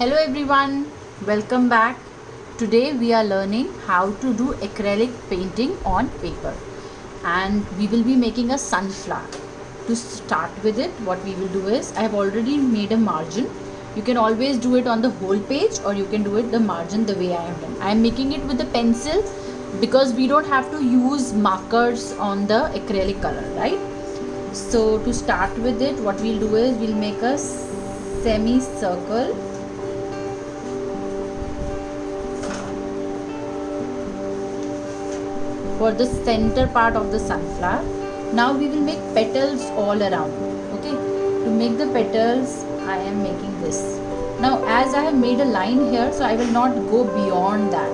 Hello everyone, welcome back. Today we are learning how to do acrylic painting on paper and we will be making a sunflower. To start with it, what we will do is I have already made a margin. You can always do it on the whole page or you can do it the margin the way I have done. I am making it with a pencil because we don't have to use markers on the acrylic color, right? So to start with it, what we'll do is we'll make a semicircle for the center part of the sunflower. Now we will make petals all around. Okay, to make the petals I am making this. Now as I have made a line here, so I will not go beyond that,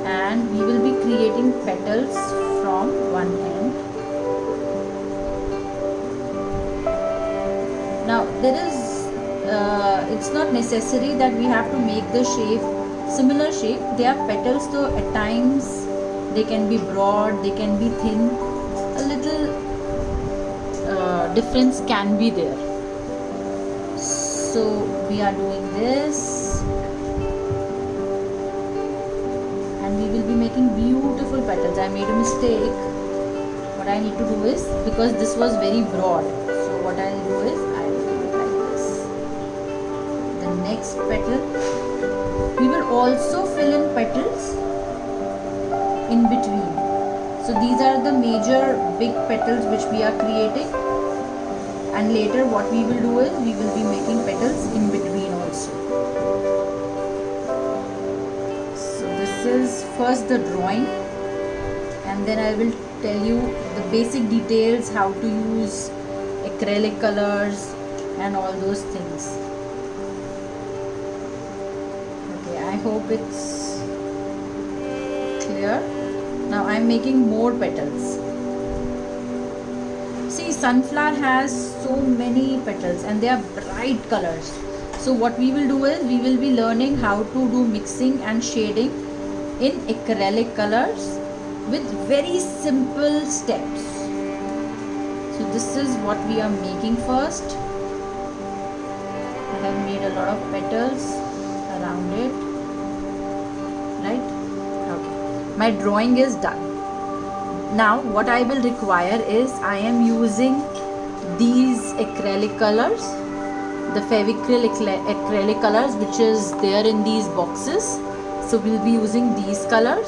and we will be creating petals from one end. Now there is it's not necessary that we have to make the shape similar shape. They are petals, so at times they can be broad, they can be thin, a little difference can be there. So we are doing this and we will be making beautiful petals. I made a mistake. What I need to do is, because this was very broad, so what I will do is I will do it like this. The next petal, we will also fill in petals in between. So these are the major big petals which we are creating, and later what we will do is we will be making petals in between also. So this is first the drawing, and then I will tell you the basic details, how to use acrylic colors and all those things. Okay, I hope it's clear. Now I am making more petals. See, sunflower has so many petals and they are bright colors. So what we will do is we will be learning how to do mixing and shading in acrylic colors with very simple steps. So this is what we are making first. I have made a lot of petals around it, right? My drawing is done. Now what I will require is I am using these acrylic colors, the Fevicryl acrylic colors which is there in these boxes. So we'll be using these colors.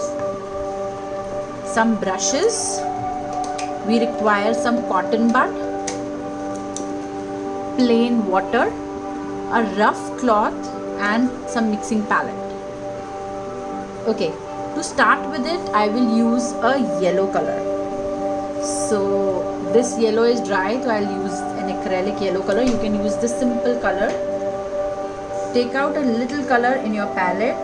Some brushes. We require some cotton bud, plain water, a rough cloth and some mixing palette. Okay. To start with it, I will use a yellow color. So this yellow is dry, so I'll use an acrylic yellow color. You can use the simple color. Take out a little color in your palette.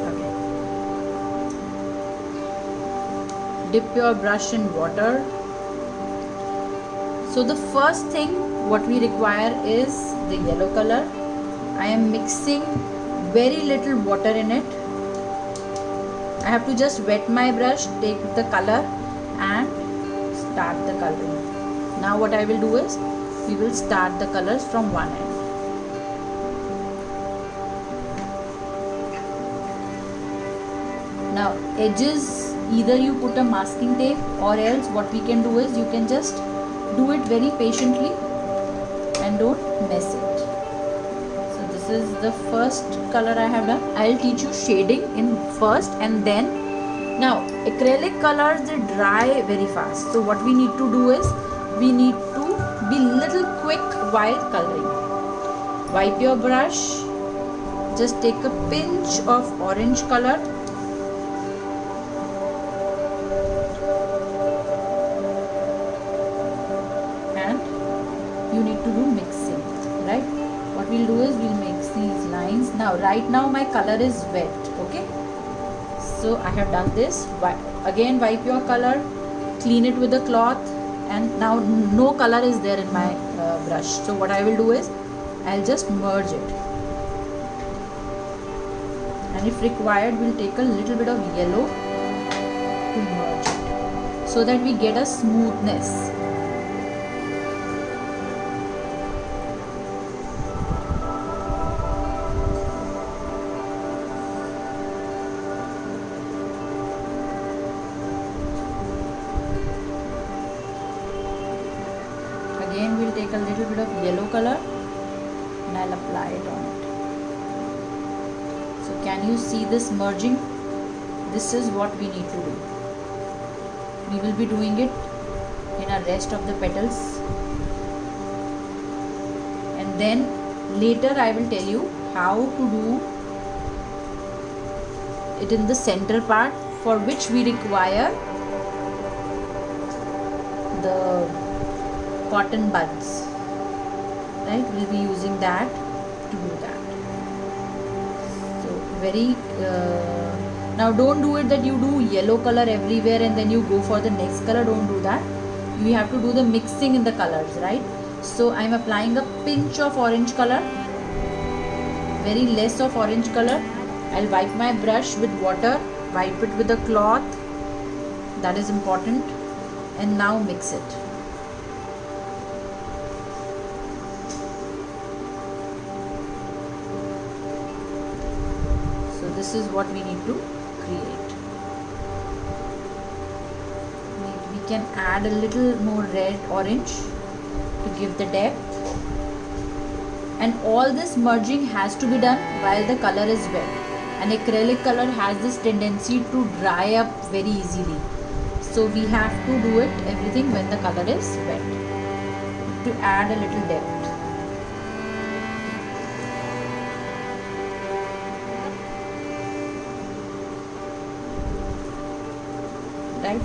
Okay. Dip your brush in water. So the first thing what we require is the yellow color. I am mixing very little water in it. I have to just wet my brush, take the color and start the coloring. Now what I will do is, we will start the colors from one end. Now edges, either you put a masking tape or else what we can do is, you can just do it very patiently and don't mess it. This is the first color I have done. I will teach you shading in first and then. Now acrylic colors, they dry very fast. So what we need to do is, we need to be little quick while coloring. Wipe your brush. Just take a pinch of orange color. And you need to do mixing, right? What we'll do is we'll mix these lines. Now right now my color is wet. Okay, so I have done this. Again wipe your color, clean it with a cloth, and now no color is there in my brush. So what I will do is I'll just merge it, and if required we'll take a little bit of yellow to merge it so that we get a smoothness. bit of yellow color and I'll apply it on it. So can you see this merging? This is what we need to do. We will be doing it in our rest of the petals, and then later I will tell you how to do it in the center part, for which we require the cotton buds, right? We'll be using that to do that. So very now don't do it that you do yellow color everywhere and then you go for the next color. Don't do that. You have to do the mixing in the colors, right? So I'm applying a pinch of orange color, very less of orange color. I'll wipe my brush with water, wipe it with a cloth, that is important, and now mix it. So this is what we need to create. We can add a little more red orange to give the depth, and all this merging has to be done while the color is wet. An acrylic color has this tendency to dry up very easily, so we have to do it everything when the color is wet to add a little depth. Right?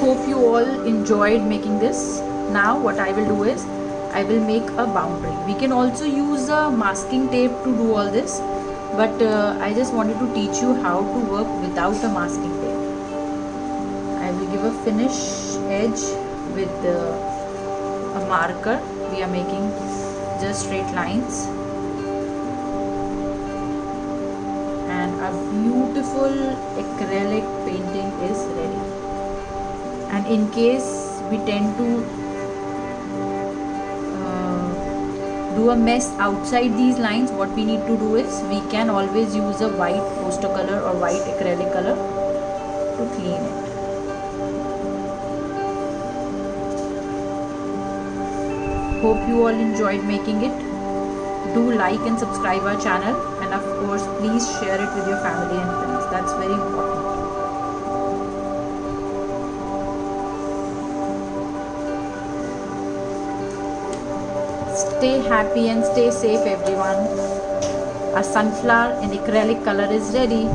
hope you all enjoyed making this. Now what I will do is I will make a boundary. We can also use a masking tape to do all this, but I just wanted to teach you how to work without a masking tape. I will give a finish edge with a marker. We are making just straight lines, and a beautiful acrylic painting is ready. And in case we tend to do a mess outside these lines, what we need to do is we can always use a white poster color or white acrylic color to clean it. Hope you all enjoyed making it. Do like and subscribe our channel, and of course please share it with your family and friends. That's very important. Stay happy and stay safe, everyone. Our sunflower in acrylic color is ready.